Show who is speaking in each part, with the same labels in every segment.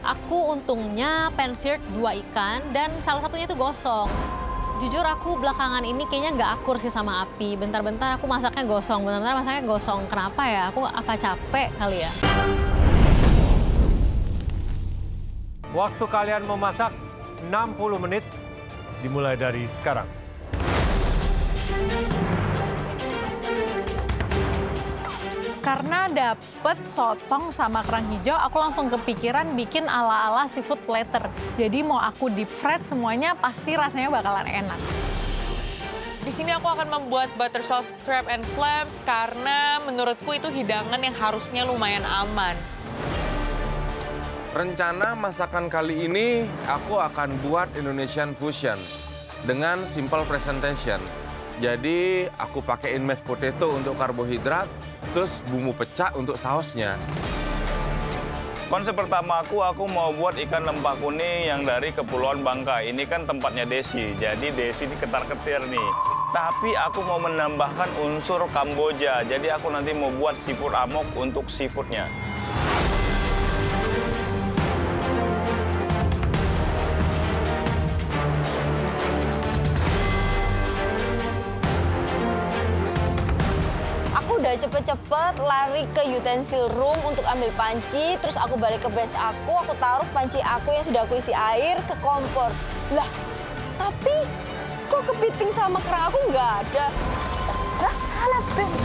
Speaker 1: Aku untungnya pensirt 2 ikan dan salah satunya itu gosong. Jujur aku belakangan ini kayaknya nggak akur sih sama api. Bentar-bentar aku masaknya gosong, bentar-bentar masaknya gosong. Kenapa ya? Aku apa capek kali ya?
Speaker 2: Waktu kalian memasak 60 menit dimulai dari sekarang.
Speaker 3: Karena dapet sotong sama kerang hijau, aku langsung kepikiran bikin ala-ala seafood platter. Jadi mau aku deep fried semuanya pasti rasanya bakalan enak.
Speaker 4: Di sini aku akan membuat butter sauce crab and clams karena menurutku itu hidangan yang harusnya lumayan aman.
Speaker 5: Rencana masakan kali ini aku akan buat Indonesian fusion dengan simple presentation. Jadi aku pakein mashed potato untuk karbohidrat, terus bumbu pecah untuk sausnya.
Speaker 6: Konsep pertama aku mau buat ikan lempah kuning yang dari Kepulauan Bangka. Ini kan tempatnya Desi, jadi Desi ini ketar-ketir nih. Tapi aku mau menambahkan unsur Kamboja, jadi aku nanti mau buat seafood amok untuk seafoodnya.
Speaker 7: Udah cepet-cepet lari ke utensil room untuk ambil panci, terus aku balik ke bench aku taruh panci aku yang sudah aku isi air ke kompor. Lah, tapi kok kepiting sama kerang aku nggak ada? Lah, salah bench.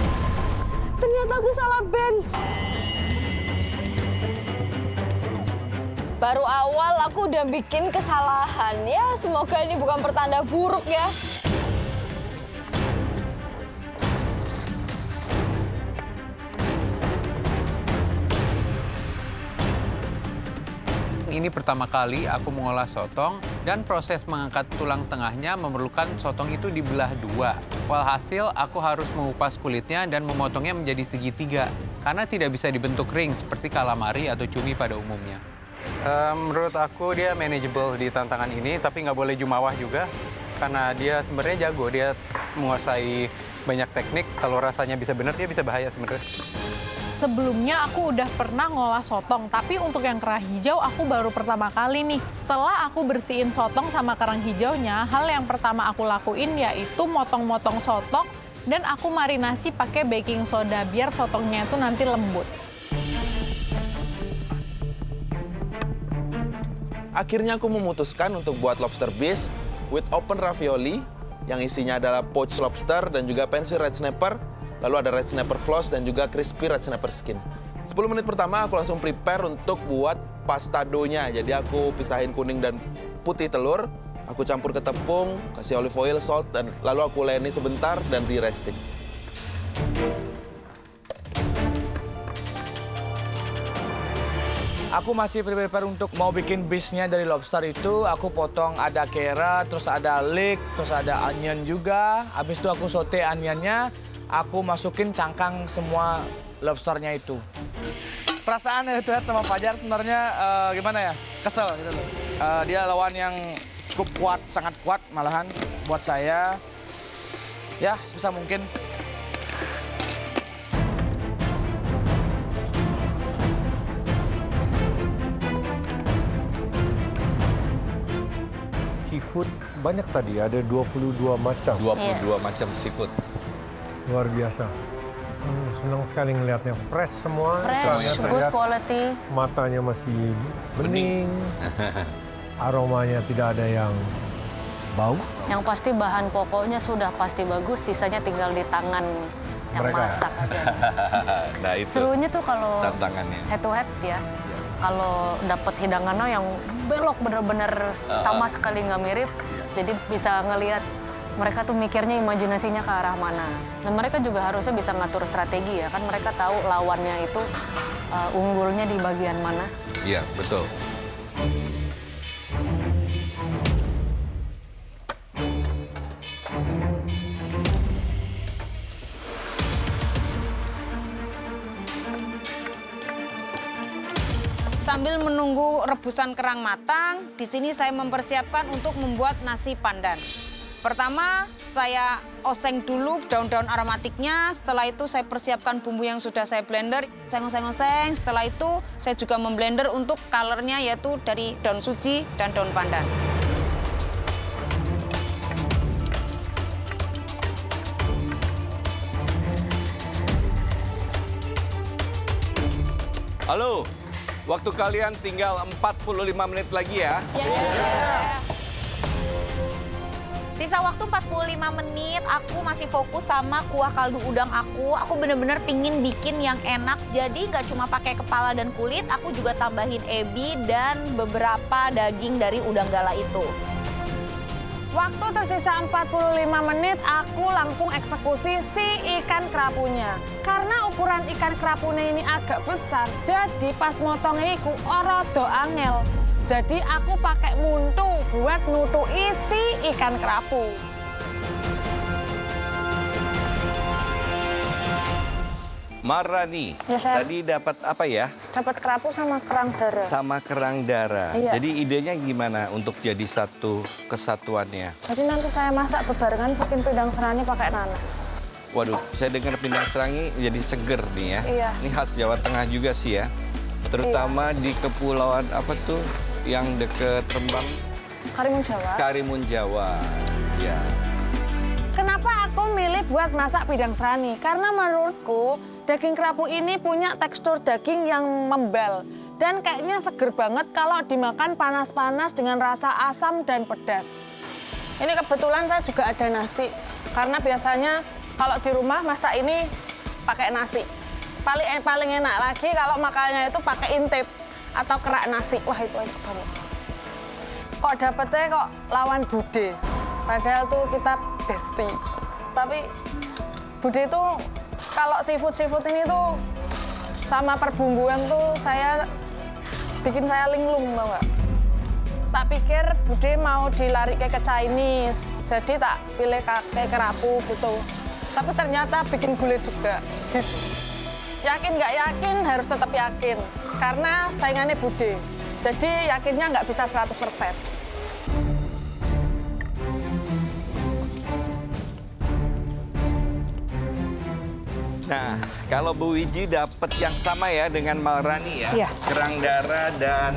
Speaker 7: Ternyata aku salah bench. Baru awal aku udah bikin kesalahan. Ya, semoga ini bukan pertanda buruk ya.
Speaker 8: Ini pertama kali aku mengolah sotong dan proses mengangkat tulang tengahnya memerlukan sotong itu dibelah 2. Walhasil aku harus mengupas kulitnya dan memotongnya menjadi segitiga karena tidak bisa dibentuk ring seperti calamari atau cumi pada umumnya. Menurut aku dia manageable di tantangan ini, tapi nggak boleh jumawa juga karena dia sebenarnya jago, dia menguasai banyak teknik. Kalau rasanya bisa benar, dia bisa bahaya sebenarnya.
Speaker 3: Sebelumnya aku udah pernah ngolah sotong, tapi untuk yang kerang hijau aku baru pertama kali nih. Setelah aku bersihin sotong sama kerang hijaunya, hal yang pertama aku lakuin yaitu motong-motong sotong dan aku marinasi pakai baking soda biar sotongnya itu nanti lembut.
Speaker 9: Akhirnya aku memutuskan untuk buat lobster bisque with open ravioli yang isinya adalah poached lobster dan juga pensil red snapper. Lalu ada red snapper floss dan juga crispy red snapper skin. 10 menit pertama aku langsung prepare untuk buat pasta dough-nya. Jadi aku pisahin kuning dan putih telur, aku campur ke tepung, kasih olive oil, salt, dan lalu aku leni sebentar dan di-resting.
Speaker 10: Aku masih prepare untuk mau bikin bisnya dari lobster itu. Aku potong ada carrot, terus ada leek, terus ada onion juga. Habis itu aku saute onionnya. Aku masukin cangkang semua lobsternya itu. Perasaan itu sama Fajar sebenarnya gimana ya? Kesel gitu loh. Dia lawan yang cukup kuat, sangat kuat malahan buat saya. Ya, sebisa mungkin.
Speaker 2: Seafood banyak tadi, ada 22 macam.
Speaker 6: 22 macam seafood.
Speaker 2: Luar biasa. Senang sekali ngelihatnya fresh semua.
Speaker 1: Fresh, good quality.
Speaker 2: Matanya masih bening. Aromanya tidak ada yang bau.
Speaker 1: Yang pasti bahan pokoknya sudah pasti bagus, sisanya tinggal di tangan yang
Speaker 2: Mereka.
Speaker 1: masak aja.
Speaker 6: Nah itu
Speaker 1: Serunya tuh kalau
Speaker 6: tantangannya.
Speaker 1: head to head ya. Kalau dapat hidangannya yang belok bener-bener sama sekali nggak mirip, jadi bisa ngelihat mereka tuh mikirnya imajinasinya ke arah mana. Dan mereka juga harusnya bisa ngatur strategi ya, kan mereka tahu lawannya itu unggulnya di bagian mana.
Speaker 6: Iya, betul.
Speaker 11: Sambil menunggu rebusan kerang matang, di sini saya mempersiapkan untuk membuat nasi pandan. Pertama, saya oseng dulu daun-daun aromatiknya. Setelah itu saya persiapkan bumbu yang sudah saya blender. Saya oseng-oseng. Setelah itu saya juga memblender untuk colornya yaitu dari daun suji dan daun pandan.
Speaker 12: Halo, waktu kalian tinggal 45 menit lagi ya.
Speaker 13: Sisa waktu 45 menit, aku masih fokus sama kuah kaldu udang aku. Aku bener-bener pingin bikin yang enak, jadi nggak cuma pakai kepala dan kulit, aku juga tambahin ebi dan beberapa daging dari udang gala itu.
Speaker 14: Waktu tersisa 45 menit, aku langsung eksekusi si ikan kerapunya. Karena ukuran ikan kerapunya ini agak besar, jadi pas motongnya iku rada angel. Jadi aku pakai muntu buat nutui si ikan kerapu.
Speaker 12: Marani,
Speaker 14: Ya, Chef.
Speaker 12: tadi dapat apa ya?
Speaker 14: Dapat kerapu sama kerang darah.
Speaker 12: Sama kerang darah.
Speaker 14: Iya.
Speaker 12: Jadi idenya gimana untuk jadi satu kesatuannya?
Speaker 14: Jadi nanti saya masak bebarengan bikin pindang serani pakai nanas.
Speaker 12: Waduh, saya dengar pindang serangi jadi seger nih ya.
Speaker 14: Iya.
Speaker 12: Ini khas Jawa Tengah juga sih ya. Terutama di kepulauan apa tuh yang deket Rembang?
Speaker 14: Karimun Jawa.
Speaker 12: Karimun Jawa. Ya.
Speaker 14: Kenapa aku milih buat masak pindang serani? Karena menurutku daging kerapu ini punya tekstur daging yang membal. Dan kayaknya seger banget kalau dimakan panas-panas dengan rasa asam dan pedas. Ini kebetulan saya juga ada nasi. Karena biasanya kalau di rumah masak ini pakai nasi. Paling enak lagi kalau makannya itu pakai intip atau kerak nasi. Wah, itu enak banget. Kok dapetnya kok lawan Bude. Padahal tuh kita bestie. Tapi Bude itu kalau seafood ini tuh sama perbumbuan tuh bikin saya linglung, tau nggak? Tak pikir Bude mau dilari ke Chinese, jadi tak pilih kayak kerapu gitu. Tapi ternyata bikin gulai juga. Yakin nggak yakin harus tetap yakin, karena saingannya Bude. Jadi yakinnya nggak bisa 100%.
Speaker 12: Nah, kalau Bu Wiji dapat yang sama ya dengan Marani ya?
Speaker 11: Iya.
Speaker 12: Kerang darah dan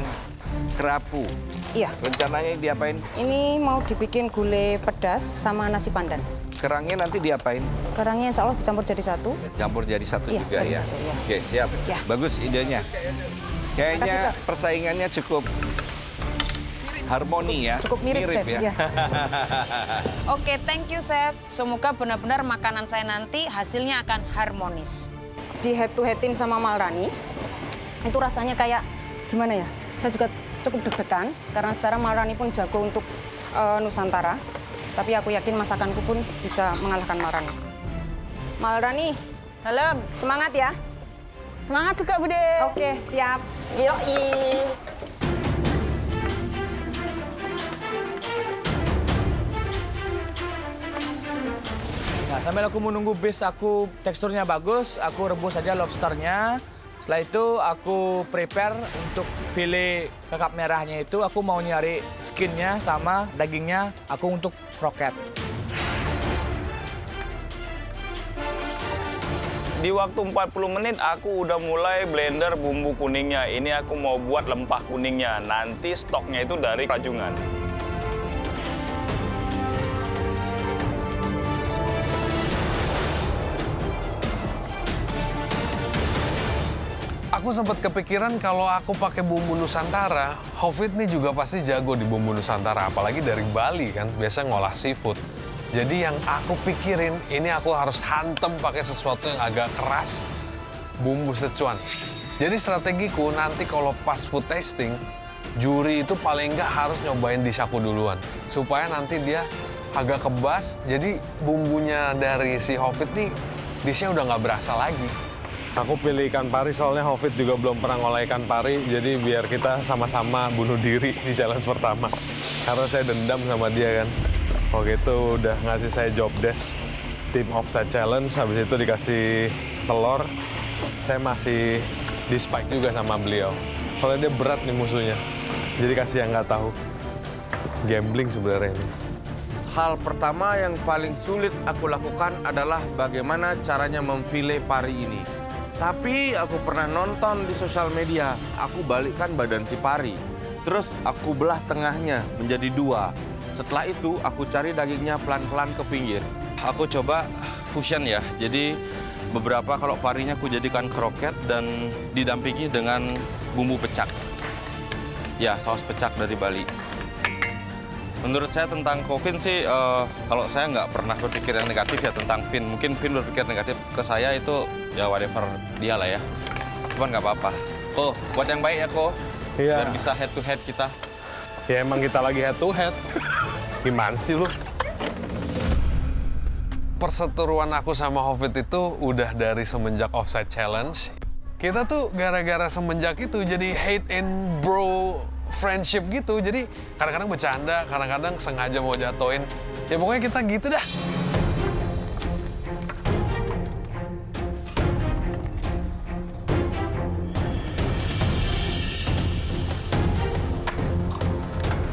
Speaker 12: kerapu.
Speaker 11: Iya.
Speaker 12: Rencananya diapain?
Speaker 11: Ini mau dibikin gulai pedas sama nasi pandan.
Speaker 12: Kerangnya nanti diapain?
Speaker 11: Kerangnya insya Allah dicampur jadi satu.
Speaker 12: Campur jadi satu
Speaker 11: Iya,
Speaker 12: juga
Speaker 11: jadi
Speaker 12: ya?
Speaker 11: satu, iya.
Speaker 12: Oke, siap.
Speaker 11: Ya.
Speaker 12: Bagus idenya. Kayaknya
Speaker 11: Makasih, Chef.
Speaker 12: persaingannya cukup harmoni ya?
Speaker 11: Cukup mirip, Chef,
Speaker 12: ya?
Speaker 11: iya. Oke, thank you, Chef. Semoga benar-benar makanan saya nanti hasilnya akan harmonis. Di head to headin sama Marani, itu rasanya kayak gimana ya? Saya juga cukup deg-degan, karena secara Marani pun jago untuk Nusantara. Tapi aku yakin masakanku pun bisa mengalahkan Marani. Marani,
Speaker 14: Dalam.
Speaker 11: semangat ya.
Speaker 14: Semangat juga, Bude.
Speaker 11: Oke, siap.
Speaker 14: Yoi.
Speaker 10: Nah, sambil aku menunggu base aku teksturnya bagus, aku rebus saja lobsternya. Setelah itu aku prepare untuk file kakap merahnya itu, aku mau nyari skinnya sama dagingnya, aku untuk kroket.
Speaker 6: Di waktu 40 menit aku udah mulai blender bumbu kuningnya. Ini aku mau buat lempah kuningnya. Nanti stoknya itu dari Rajungan.
Speaker 15: Aku sempat kepikiran kalau aku pakai bumbu Nusantara, Hafid nih juga pasti jago di bumbu Nusantara, apalagi dari Bali kan, biasa ngolah seafood. Jadi yang aku pikirin, ini aku harus hantem pakai sesuatu yang agak keras, bumbu Sichuan. Jadi strategiku nanti kalau pas food tasting, juri itu paling nggak harus nyobain dish aku duluan. Supaya nanti dia agak kebas, jadi bumbunya dari si Hafid nih, dishnya udah nggak berasa lagi.
Speaker 2: Aku pilih ikan pari soalnya Hafid juga belum pernah ngolah ikan pari, jadi biar kita sama-sama bunuh diri di challenge pertama. Karena saya dendam sama dia kan. Waktu itu udah ngasih saya job desk, team offside challenge, habis itu dikasih telur. Saya masih di spike juga sama beliau. Soalnya dia berat nih musuhnya, jadi kasih yang nggak tahu. Gambling sebenarnya ini.
Speaker 5: Hal pertama yang paling sulit aku lakukan adalah bagaimana caranya memfile pari ini. Tapi aku pernah nonton di sosial media, aku balikkan badan si pari. Terus aku belah tengahnya menjadi 2. Setelah itu aku cari dagingnya pelan-pelan ke pinggir.
Speaker 16: Aku coba fusion ya, jadi beberapa kalau parinya aku jadikan kroket dan didampingi dengan bumbu pecak. Ya, saus pecak dari Bali. Menurut saya tentang Kovin sih, kalau saya nggak pernah berpikir yang negatif ya tentang Vin. Mungkin Vin berpikir negatif ke saya itu ya whatever dia lah ya. Cuman nggak apa-apa. Ko, buat yang baik ya Ko.
Speaker 2: Iya.
Speaker 16: Biar bisa head to head kita.
Speaker 2: Ya emang kita lagi head to head. Gimana sih lu?
Speaker 15: Perseteruan aku sama Hovit itu udah dari semenjak offside challenge. Kita tuh gara-gara semenjak itu jadi hate and bro friendship gitu. Jadi kadang-kadang bercanda, kadang-kadang sengaja mau jatoin. Ya pokoknya kita gitu dah.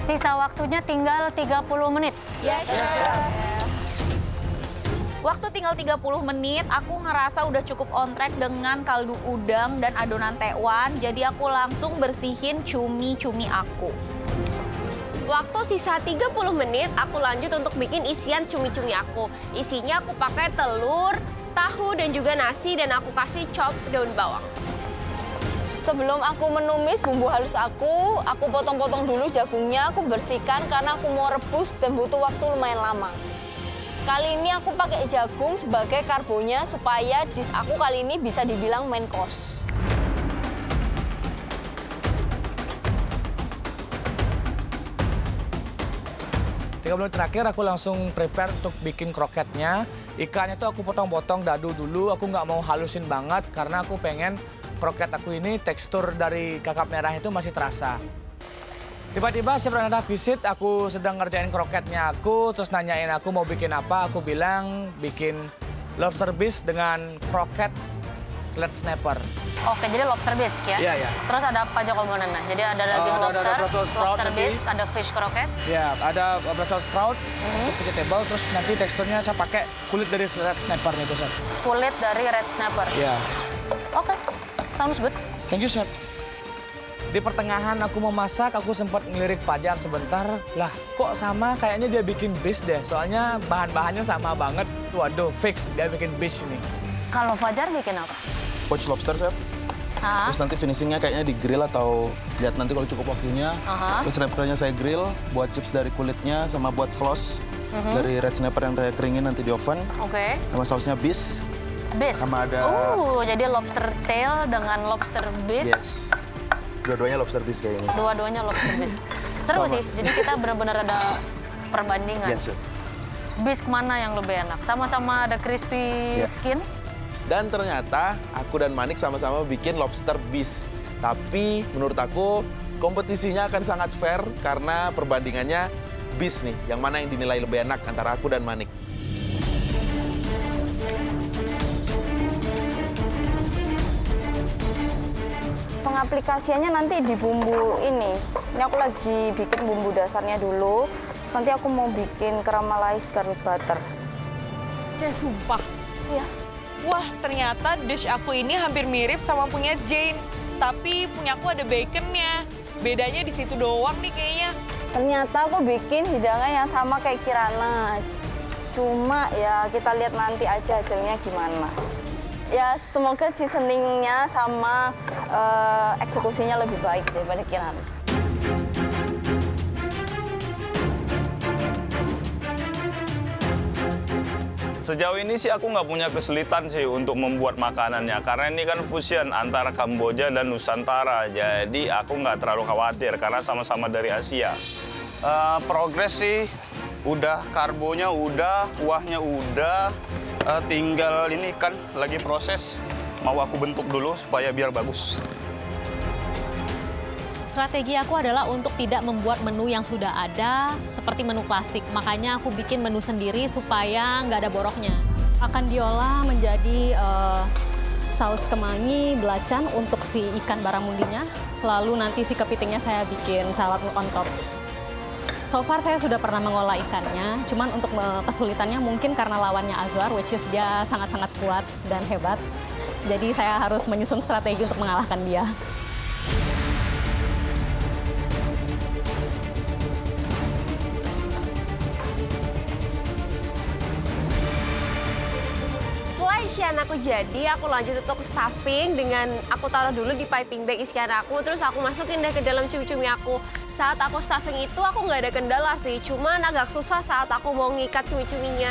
Speaker 1: Sisa waktunya tinggal 30 menit.
Speaker 13: Ya, Waktu tinggal 30 menit, aku ngerasa udah cukup on track dengan kaldu udang dan adonan tekwan. Jadi aku langsung bersihin cumi-cumi aku.
Speaker 17: Waktu sisa 30 menit, aku lanjut untuk bikin isian cumi-cumi aku. Isinya aku pakai telur, tahu, dan juga nasi, dan aku kasih chop daun bawang.
Speaker 7: Sebelum aku menumis bumbu halus aku potong-potong dulu jagungnya, aku bersihkan karena aku mau rebus dan butuh waktu lumayan lama. Kali ini aku pakai jagung sebagai karbonya supaya dish aku kali ini bisa dibilang main course.
Speaker 10: Tiga menit terakhir aku langsung prepare untuk bikin kroketnya. Ikannya tuh aku potong-potong dadu dulu, aku nggak mau halusin banget karena aku pengen kroket aku ini tekstur dari kakap merah itu masih terasa. Tiba-tiba Chef Renata visit, aku sedang ngerjain kroketnya aku, terus nanyain aku mau bikin apa, aku bilang bikin lobster bisque dengan kroket red snapper.
Speaker 1: Oke, jadi lobster bisque ya?
Speaker 10: Iya, iya.
Speaker 1: Terus ada apa aja komponennya? Jadi ada daging lobster,
Speaker 10: ada Brussels sprout
Speaker 1: lobster
Speaker 10: nanti.
Speaker 1: bisque, ada fish kroket.
Speaker 10: Ya, ada Brussels sprout, untuk vegetable, terus nanti teksturnya saya pakai kulit dari red snapper itu, Chef.
Speaker 1: Kulit dari red snapper.
Speaker 10: Iya.
Speaker 1: Oke, sounds good.
Speaker 10: Thank you, Chef. Di pertengahan aku memasak, aku sempat ngelirik Fajar sebentar. Lah, kok sama kayaknya dia bikin bisque deh. Soalnya bahan-bahannya sama banget. Waduh, fix dia bikin bisque ini.
Speaker 1: Kalau Fajar bikin apa?
Speaker 9: Poached lobster, Chef. Terus nanti finishingnya kayaknya di grill atau lihat nanti kalau cukup waktunya. Terus snappernya saya grill, buat chips dari kulitnya sama buat floss dari red snapper yang saya keringin nanti di oven.
Speaker 1: Oke.
Speaker 9: Sama sausnya bisque.
Speaker 1: Bisque?
Speaker 9: Sama ada...
Speaker 1: jadi lobster tail dengan lobster bisque.
Speaker 9: Yes. Dua-duanya lobster bisque kayak ini.
Speaker 1: Dua-duanya lobster bisque. Seru sih, jadi kita benar-benar ada perbandingan.
Speaker 9: Yes, Chef.
Speaker 1: Bisque mana yang lebih enak? Sama-sama ada crispy skin?
Speaker 9: Dan ternyata aku dan Manik sama-sama bikin lobster bisque. Tapi menurut aku kompetisinya akan sangat fair karena perbandingannya bisque nih. Yang mana yang dinilai lebih enak antara aku dan Manik.
Speaker 7: Pengaplikasiannya nanti di bumbu ini. Ini aku lagi bikin bumbu dasarnya dulu. Terus nanti aku mau bikin caramelized garlic butter.
Speaker 4: Sumpah.
Speaker 7: Iya.
Speaker 4: Wah, ternyata dish aku ini hampir mirip sama punya Jane. Tapi punya aku ada baconnya. Bedanya di situ doang nih kayaknya.
Speaker 7: Ternyata aku bikin hidangan yang sama kayak Kirana. Cuma ya kita lihat nanti aja hasilnya gimana. Ya semoga seasoningnya sama eksekusinya lebih baik daripada Kirana.
Speaker 6: Sejauh ini sih aku nggak punya kesulitan sih untuk membuat makanannya. Karena ini kan fusion antara Kamboja dan Nusantara. Jadi aku nggak terlalu khawatir karena sama-sama dari Asia. Progres sih, udah karbonya udah, kuahnya udah. Tinggal ini kan lagi proses. Mau aku bentuk dulu supaya biar bagus.
Speaker 18: Strategi aku adalah untuk tidak membuat menu yang sudah ada seperti menu klasik. Makanya aku bikin menu sendiri supaya nggak ada boroknya. Akan diolah menjadi saus kemangi, belacan untuk si ikan baramundinya. Lalu nanti si kepitingnya saya bikin salad on top. So far saya sudah pernah mengolah ikannya, cuman untuk kesulitannya mungkin karena lawannya Azwar, which is dia sangat-sangat kuat dan hebat. Jadi saya harus menyusun strategi untuk mengalahkan dia.
Speaker 17: Setelah isian aku jadi, aku lanjut untuk stuffing dengan aku taruh dulu di piping bag isian aku, terus aku masukin deh ke dalam cumi-cumi aku. Saat aku stuffing itu aku nggak ada kendala sih, cuman agak susah saat aku mau ngikat cumi-cuminya.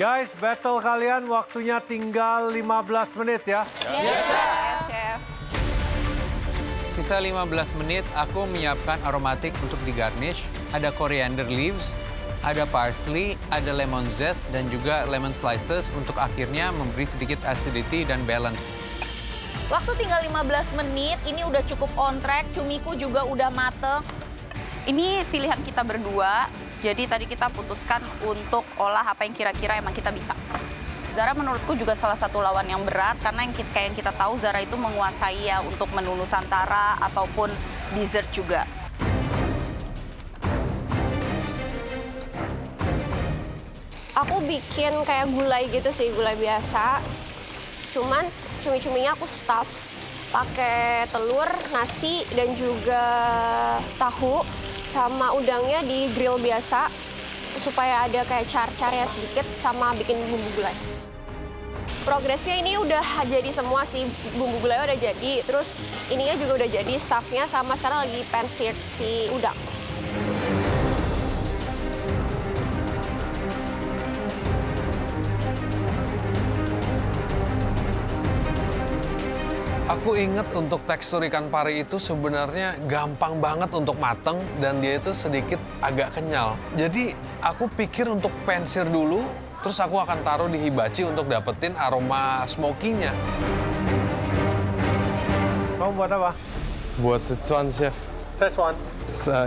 Speaker 19: Guys, battle kalian waktunya tinggal 15 menit ya.
Speaker 4: Yes, Chef.
Speaker 8: Sisa 15 menit, aku menyiapkan aromatik untuk digarnish. Ada coriander leaves, ada parsley, ada lemon zest, dan juga lemon slices untuk akhirnya memberi sedikit acidity dan balance.
Speaker 13: Waktu tinggal 15 menit, ini udah cukup on track, cumiku juga udah mateng.
Speaker 20: Ini pilihan kita berdua, jadi tadi kita putuskan untuk olah apa yang kira-kira emang kita bisa. Zara menurutku juga salah satu lawan yang berat, karena kayak yang kita tahu Zara itu menguasai ya untuk menu Nusantara ataupun dessert juga.
Speaker 17: Aku bikin kayak gulai gitu sih, gulai biasa. Cuman cumi-cuminya aku stuff pakai telur, nasi, dan juga tahu. Sama udangnya di grill biasa supaya ada kayak car-carnya sedikit sama bikin bumbu gulai. Progresnya ini udah jadi semua sih, bumbu gulai udah jadi, terus ininya juga udah jadi, stuffnya sama sekarang lagi pan-seared si udang.
Speaker 15: Aku inget untuk tekstur ikan pari itu sebenarnya gampang banget untuk mateng dan dia itu sedikit agak kenyal. Jadi aku pikir untuk pan-sear dulu, terus aku akan taruh di hibachi untuk dapetin aroma smoky-nya.
Speaker 19: Kamu buat apa?
Speaker 2: Buat Sichuan, Chef.
Speaker 19: Szechuan?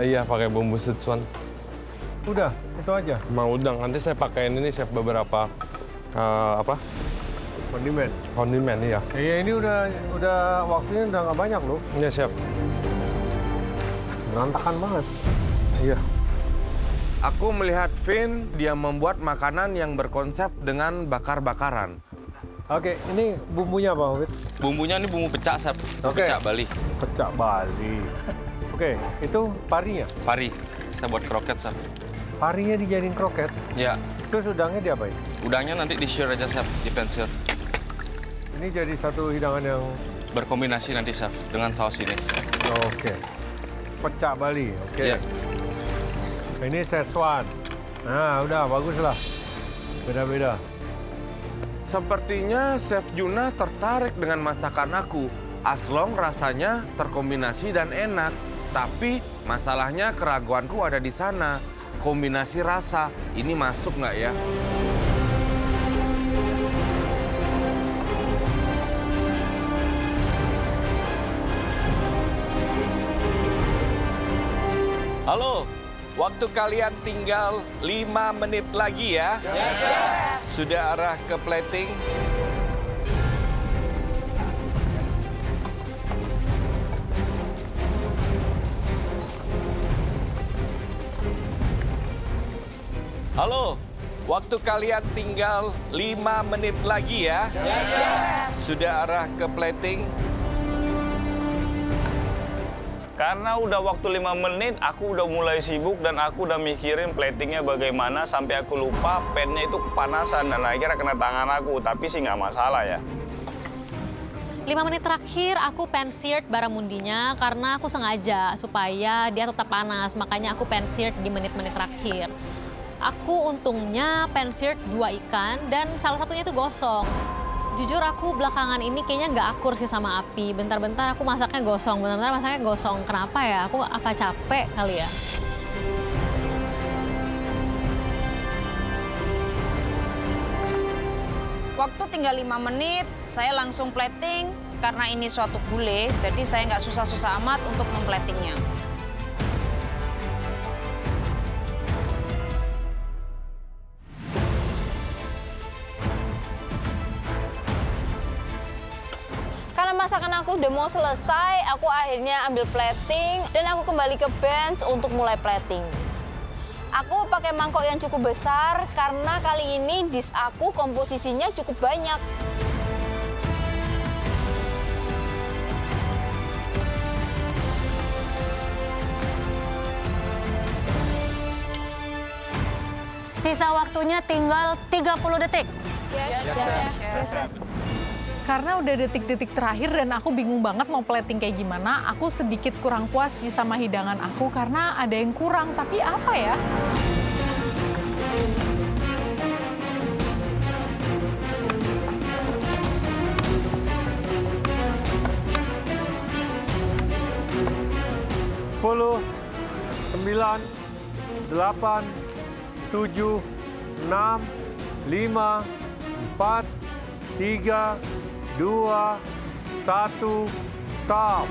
Speaker 2: Iya, pakai bumbu Sichuan.
Speaker 19: Udah, itu aja?
Speaker 2: Mau udang, nanti saya pakein ini, Chef, beberapa
Speaker 19: kondimen.
Speaker 2: Kondimen, iya.
Speaker 19: Iya, ini udah waktunya udah nggak banyak loh.
Speaker 2: Iya, Chef.
Speaker 19: Berantakan banget.
Speaker 2: Iya.
Speaker 5: Aku melihat Vin, dia membuat makanan yang berkonsep dengan bakar-bakaran.
Speaker 19: Oke, ini bumbunya apa, Wit?
Speaker 16: Bumbunya ini bumbu pecak, Chef.
Speaker 19: Oke.
Speaker 16: Pecak Bali.
Speaker 19: Pecak Bali. Oke, itu parinya?
Speaker 16: Pari. Saya buat kroket, Chef.
Speaker 19: Parinya dijadiin kroket?
Speaker 16: Ya.
Speaker 19: Terus udangnya diapain?
Speaker 16: Udangnya nanti di-sear aja, Chef. Di pan-sear.
Speaker 19: Ini jadi satu hidangan yang...
Speaker 16: Berkombinasi nanti, Chef, dengan saus ini.
Speaker 19: Oke. Pecak Bali, oke.
Speaker 16: Iya.
Speaker 19: Ini Szechuan. Nah, udah, bagus lah. Beda-beda.
Speaker 5: Sepertinya Chef Juna tertarik dengan masakan aku. Aslong rasanya terkombinasi dan enak. Tapi masalahnya keraguanku ada di sana. Kombinasi rasa, ini masuk nggak ya?
Speaker 12: Halo, waktu kalian tinggal 5 menit lagi ya.
Speaker 4: Yes, Chef.
Speaker 12: Sudah arah ke plating. Halo, waktu kalian tinggal 5 menit lagi ya.
Speaker 4: Yes, Chef.
Speaker 12: Sudah arah ke plating.
Speaker 6: Karena udah waktu 5 menit, aku udah mulai sibuk dan aku udah mikirin platingnya bagaimana sampai aku lupa pennya itu kepanasan dan akhirnya kena tangan aku. Tapi sih nggak masalah ya.
Speaker 18: 5 menit terakhir aku pan-seared barramundinya karena aku sengaja supaya dia tetap panas. Makanya aku pan-seared di menit-menit terakhir. Aku untungnya pan-seared 2 ikan dan salah satunya itu gosong. Jujur aku belakangan ini kayaknya nggak akur sih sama api. Bentar-bentar aku masaknya gosong, bentar-bentar masaknya gosong. Kenapa ya? Aku apa capek kali ya?
Speaker 11: Waktu tinggal 5 menit, saya langsung plating. Karena ini suatu gulai, jadi saya nggak susah-susah amat untuk memplatingnya.
Speaker 7: masakan aku udah mau selesai, aku akhirnya ambil plating dan aku kembali ke bench untuk mulai plating. Aku pakai mangkok yang cukup besar karena kali ini dish aku komposisinya cukup banyak.
Speaker 1: Sisa waktunya tinggal 30 detik.
Speaker 3: Karena udah detik-detik terakhir dan aku bingung banget mau plating kayak gimana, aku sedikit kurang puas sih sama hidangan aku karena ada yang kurang, tapi apa ya?
Speaker 19: Sepuluh, 9, 8, 7, 6, 5, 4, 3, 2, 1, stop.